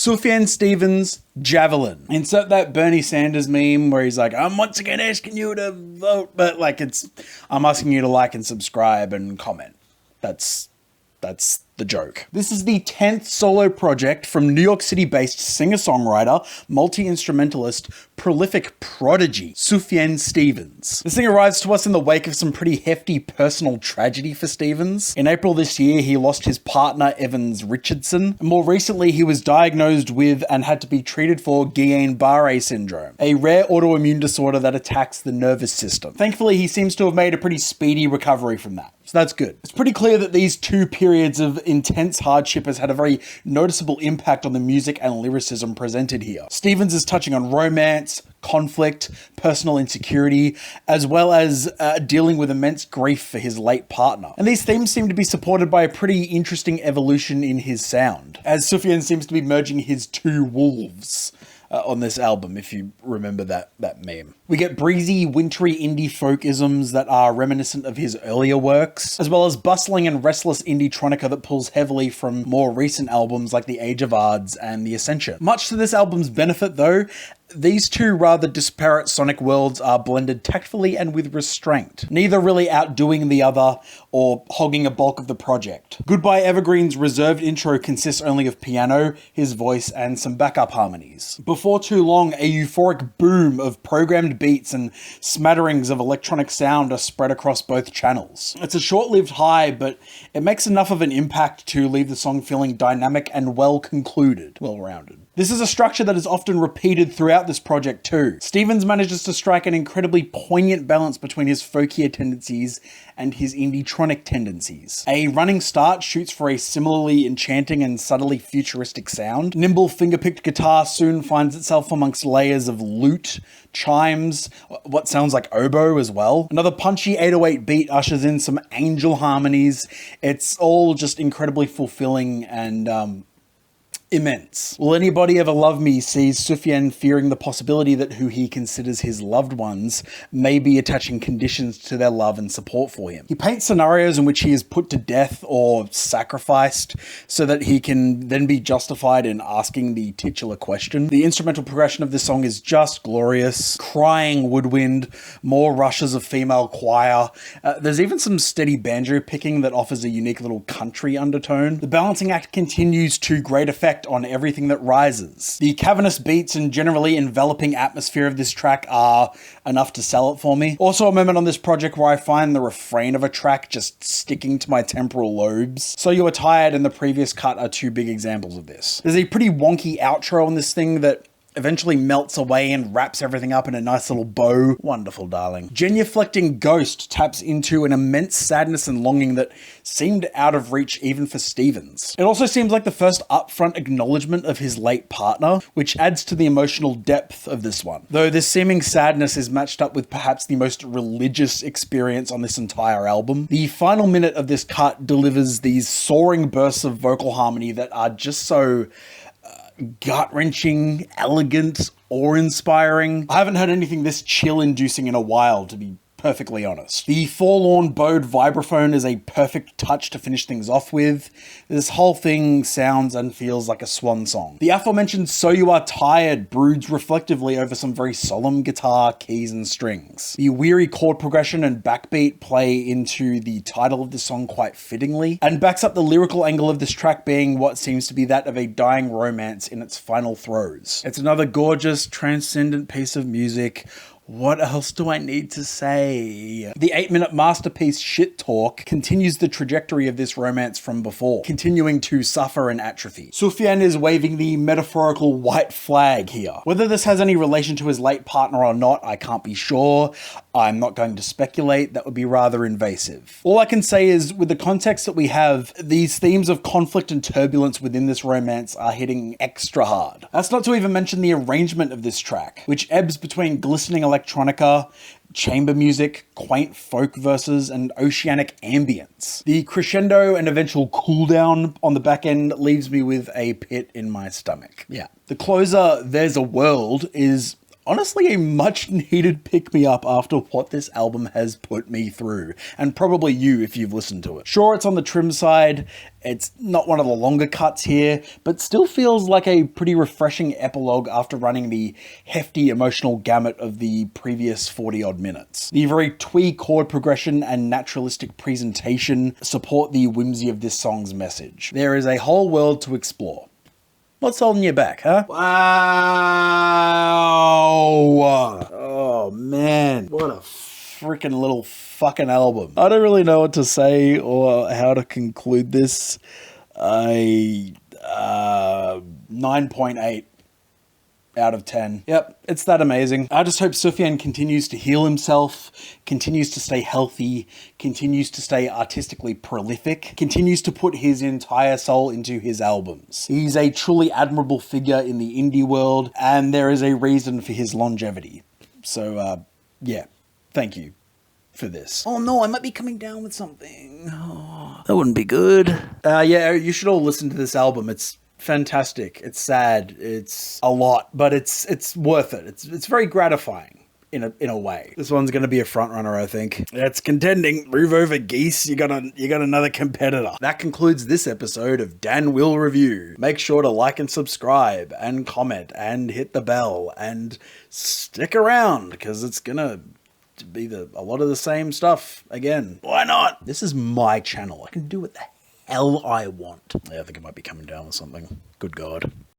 Sufjan Stevens, Javelin. Insert that Bernie Sanders meme where he's like, I'm once again asking you to vote, but like I'm asking you to like and subscribe and comment. That's the joke. This is the 10th solo project from New York City-based singer-songwriter, multi-instrumentalist, prolific prodigy, Sufjan Stevens. This thing arrives to us in the wake of some pretty hefty personal tragedy for Stevens. In April this year, he lost his partner, Evans Richardson. And more recently, he was diagnosed with and had to be treated for Guillain-Barré syndrome, a rare autoimmune disorder that attacks the nervous system. Thankfully, he seems to have made a pretty speedy recovery from that. So that's good. It's pretty clear that these two periods of intense hardship has had a very noticeable impact on the music and lyricism presented here. Stevens is touching on romance, conflict, personal insecurity, as well as dealing with immense grief for his late partner. And these themes seem to be supported by a pretty interesting evolution in his sound, as Sufjan seems to be merging his two wolves on this album, if you remember that meme. We get breezy, wintry indie folk-isms that are reminiscent of his earlier works, as well as bustling and restless indie-tronica that pulls heavily from more recent albums like The Age of Ards and The Ascension. Much to this album's benefit, though, these two rather disparate sonic worlds are blended tactfully and with restraint, neither really outdoing the other or hogging a bulk of the project. Goodbye Evergreen's reserved intro consists only of piano, his voice, and some backup harmonies. Before too long, a euphoric boom of programmed beats and smatterings of electronic sound are spread across both channels. It's a short-lived high, but it makes enough of an impact to leave the song feeling dynamic and well-concluded, well-rounded. This is a structure that is often repeated throughout this project too. Stevens manages to strike an incredibly poignant balance between his folkier tendencies and his indie-tronic tendencies. A running start shoots for a similarly enchanting and subtly futuristic sound. Nimble finger-picked guitar soon finds itself amongst layers of lute, chimes, what sounds like oboe as well. Another punchy 808 beat ushers in some angel harmonies. It's all just incredibly fulfilling and immense. Will Anybody Ever Love Me sees Sufjan fearing the possibility that who he considers his loved ones may be attaching conditions to their love and support for him. He paints scenarios in which he is put to death or sacrificed so that he can then be justified in asking the titular question. The instrumental progression of this song is just glorious. Crying woodwind, more rushes of female choir. There's even some steady banjo picking that offers a unique little country undertone. The balancing act continues to great effect on everything that rises. The cavernous beats and generally enveloping atmosphere of this track are enough to sell it for me. Also a moment on this project where I find the refrain of a track just sticking to my temporal lobes. So You Are Tired and the previous cut are two big examples of this. There's a pretty wonky outro on this thing that eventually melts away and wraps everything up in a nice little bow. Wonderful, darling. Genuflecting Ghost taps into an immense sadness and longing that seemed out of reach even for Stevens. It also seems like the first upfront acknowledgement of his late partner, which adds to the emotional depth of this one. Though this seeming sadness is matched up with perhaps the most religious experience on this entire album. The final minute of this cut delivers these soaring bursts of vocal harmony that are just so gut-wrenching, elegant, awe-inspiring. I haven't heard anything this chill-inducing in a while, to be perfectly honest. The forlorn bowed vibraphone is a perfect touch to finish things off with. This whole thing sounds and feels like a swan song. The aforementioned So You Are Tired broods reflectively over some very solemn guitar, keys, and strings. The weary chord progression and backbeat play into the title of the song quite fittingly, and backs up the lyrical angle of this track being what seems to be that of a dying romance in its final throes. It's another gorgeous, transcendent piece of music. What else do I need to say? The 8-minute masterpiece Shit Talk continues the trajectory of this romance from before, continuing to suffer and atrophy. Sufjan is waving the metaphorical white flag here. Whether this has any relation to his late partner or not, I can't be sure. I'm not going to speculate. That would be rather invasive. All I can say is, with the context that we have, these themes of conflict and turbulence within this romance are hitting extra hard. That's not to even mention the arrangement of this track, which ebbs between glistening electronica, chamber music, quaint folk verses, and oceanic ambience. The crescendo and eventual cool down on the back end leaves me with a pit in my stomach. Yeah. The closer, There's a World, is honestly a much needed pick-me-up after what this album has put me through, and probably you if you've listened to it. Sure, it's on the trim side, it's not one of the longer cuts here, but still feels like a pretty refreshing epilogue after running the hefty emotional gamut of the previous 40-odd minutes. The very twee chord progression and naturalistic presentation support the whimsy of this song's message. There is a whole world to explore. What's holding you back, huh? Wow! Oh, man. What a freaking little fucking album. I don't really know what to say or how to conclude this. 9.8 out of 10. Yep, it's that amazing. I just hope Sufjan continues to heal himself, continues to stay healthy, continues to stay artistically prolific, continues to put his entire soul into his albums. He's a truly admirable figure in the indie world, and there is a reason for his longevity. So, yeah, thank you for this. Oh no, I might be coming down with something. Oh, that wouldn't be good. Yeah, you should all listen to this album. It's fantastic. It's sad. It's a lot, but it's worth it. It's very gratifying in a way. This one's going to be a front runner, I think. It's contending. Move over, geese. You got another competitor. That concludes this episode of Dan Will Review. Make sure to like and subscribe and comment and hit the bell and stick around because it's gonna be a lot of the same stuff again. Why not? This is my channel. I can do what the hell I want. Yeah, I think I might be coming down with something. Good God.